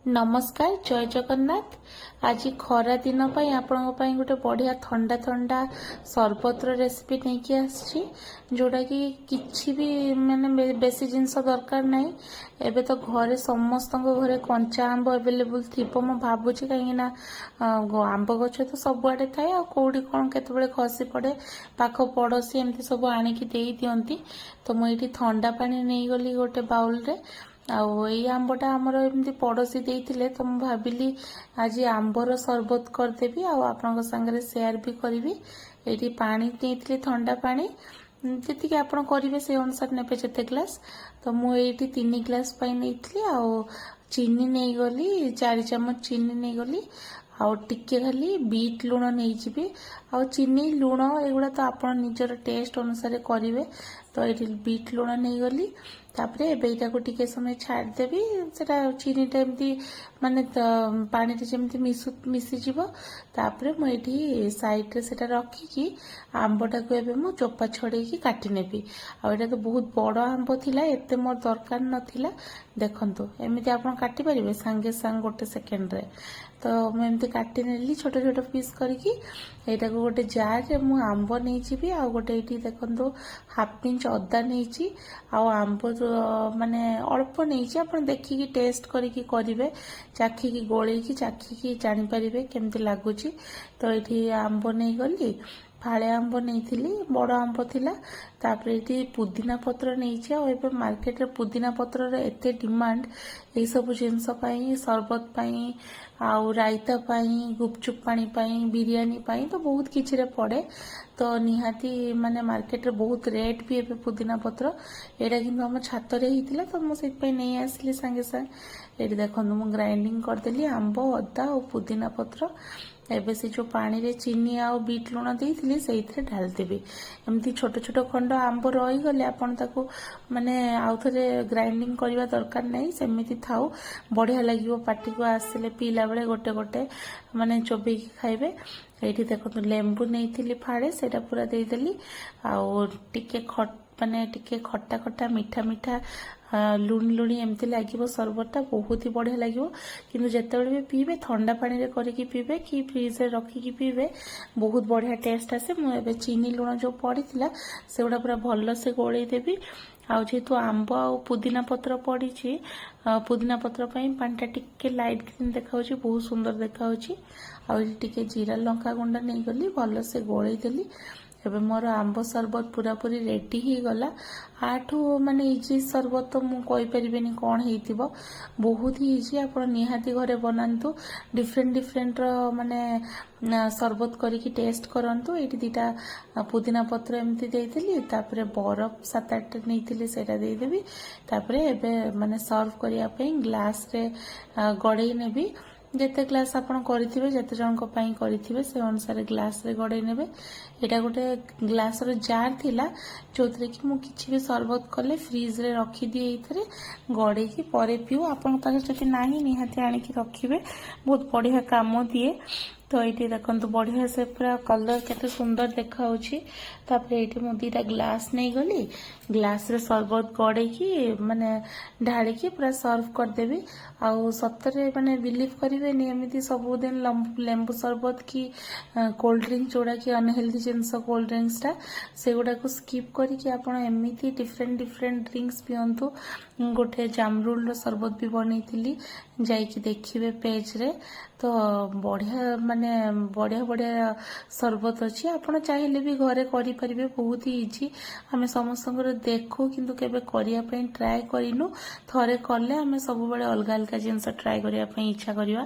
नमस्कार जय जगन्नाथ। आज खरा दिन आपण गोटे बढ़िया ठंडा ठंडा सरबतर रेसिपी नहीं कि आसी जोड़ा कि किसी भी माने बेसी जिनस दरकार नहीं। एबे तो घरे समस्त घरे कंचा आंब अवेलेबल थी मु भावुची कहीं आंब गछ तो सबुआडे थाए आ कौड़ी कौन केतबेले खसी पड़े पाख पड़ोसी एमती सब आनिकी दे दियंती। तो मुझे ठंडा पानी नहीं गली गोटे बाउल रे आंबटा आमर एमती पड़ोसी देते तो मुझे भाविली आज आंबर सरबत करदेवी आपन सागर सेयार भी करी। ये पानी नहीं ठंडा पानी जी आप करेंगे से अनुसार ने जिते ग्लास तो मुझे 3 ग्लास नहीं चीनी नहीं गली 4 चामच चीनी नहीं गली टिके खाली बीट लुण नहीं जी चीनी लुण एगुड़ा तो आप निजर टेस्ट अनुसार करेंगे। तो ये बीट लुण नहीं गली तापरे एटा को टिके समय छाड़देवी सेटा चीनीटा एमती माने पानी जमी मिसीज तापरे मुझे साइड रे सेटा रखिकी आंबटा को एबे मु चोपा छड़े काटी नेबी। आटा तो बहुत बड़ आंब थिला एते मोर दरकार नथिला। देखंतु एमती आपण काटी परिबे संगे संग गोटे सेकेंड रे। तो मुझे काटी नेली छोट छोट पीस करके एटा को गोटे जार रे मु आंब नहीं जीबी आ गोटे एटी देखंतु हाफ इंच अदा नहीं आंब माने अल्प नहीं आप देखिकी टेस्ट करके करेंगे चाखिकी गोलेकी चाखिकी जानीपारे केमती लगुच। तो ये आंब नहीं गली फाड़े आंब नहीं बड़ आंब थिला तापर ये पुदीना पत्र नहीं मार्केट रे पुदीना पत्र एते डिमांड ये सब जिनस सरबत पाई आउ रायता पाई गुपचुप पानी पाई बिरियानी पाई तो बहुत किसी पड़े। तो निहाती माने मार्केट रे बहुत रेट भी एबे पुदीना पत्र एटा किंतु हम छात रे हितिला तो मु सेत पई नहीं आसली संगे संगे एटी देखंतु मु ग्राइंडिंग कर देली आंब अदा और पुदीना पत्र एबे से जो पानी रे चीनी आ बीट लुण देइथिली सेइथरे ढाल देबी। एमती छोट छोट खंड आंब रही गले आपण ताको माने आउ थरे ग्राइंडिंग करबा दरकार नहीं सेमिति थाउ बढ़िया लागिवो पाटी को आसिले पीला बेले गोटे गोटे माने चोबी खाइबे। ये देखो लेंबू नहीं फाड़े से पूरा देदेली टिके माने टिके खट्टा खट्टा मीठा मीठा लुणी लुणी एमती लगे सरबतटा बहुत ही बढ़िया लगे। किंतु जितेबाला भी पीबे ठंडा पानी रे करके पीबे कि फ्रिज रे रखिकी पीबे बहुत बढ़िया टेस्ट आसे। मुझे चीनी लुण जो पड़ी से गुड़ा पूरा भल से गोले देवी जेहेतु आंब आ पुदीना पत्र पड़ी पुदीना पत्र पानीटा टिके लाइट ग्रीन देखा बहुत सुंदर देखा टिके जीरा लंका गुंड नहीं गली भल से गोले देली। एबे मोर आंब सरबत पूरा पूरी रेडी ही गला। आठू माने इजी सरबत तो मु कहि परिबेनी कोन हेतिबो बहुत ही इजी आप निहाती घरे बनातु डिफरेंट डिफरेंट माने सरबत करके टेस्ट करंतु। एटी दीटा पुदीना पत्र एमती देइथिली तापरे बरफ 7-8 नैथिली सेटा देइ देबी तापरे एबे माने सर्व करिया पई ग्लास रे गड़े नेबी जेते ग्लास आपन करिथिबे जेते जनक पई करिथिबे से अनुसार ग्लास रे गड़े नेबे। एटा गोटे ग्लास रो जार थिला जोतरे कि मु किछि भी सरबत कले फ्रीज रे रखी दिए इथरे गड़े की परे पिउ आपन पाखे जति नाही निहाती आनी की रखिबे बहुत बढ़िया काम दिए। तो ये देखो बढ़िया से पूरा कलर केते सुंदर देखा तापरे ये मु 2टा ग्लास नहीं गली ग्लास रे सरबत गड़े की माने ढाड़ी की पूरा सर्व करदेवी। आउ सतरे माने बिलीव करेंगे एमती सबुदिन लेंबू सरबत की कोल्ड ड्रिंक जोड़ा कि अनहेल्दी जिनस कोल्ड ड्रिंक्स टा से गुड़ा को स्किप करके आप एमती डिफरेंट डिफरेंट ड्रिंक्स पियंतु। गोटे जामरुल सरबत भी बनई जाइकी देखिए पेज रे तो बढ़िया माने बढ़िया बढ़िया सरबत अच्छी आपड़ चाहिए भी घरे करें बहुत ही इजी। आम समस्त देखू किंतु केबे करिया ट्राए करिनु थरे कले आम सब बड़े अलग अलग जिनस ट्राए करने इच्छा करवा।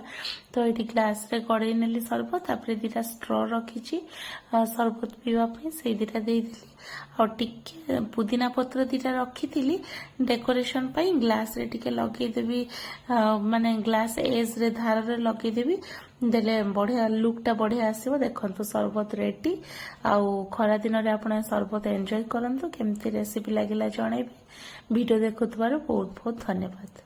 तो ये ग्लास रे गड़े नेली सरबत तापरे 2टा स्ट्रॉ रखी सरबत पीवाई से 2टा देइली आ टिके पुदीना पत्र 2टा रखी डेकोरेशन पाई ग्लास रे टिके लगेदेवी माने ग्लास एज रे धार रे लगेदेवी देले बढ़िया लुकटा बढ़िया आसीबो। देखंतु सरबत रेडी आउ खरा दिन रे आपण सरबत एंजॉय करंतु केमती रेसिपी लागिला जणाइबे। वीडियो देखुथबार बहुत बहुत धन्यवाद।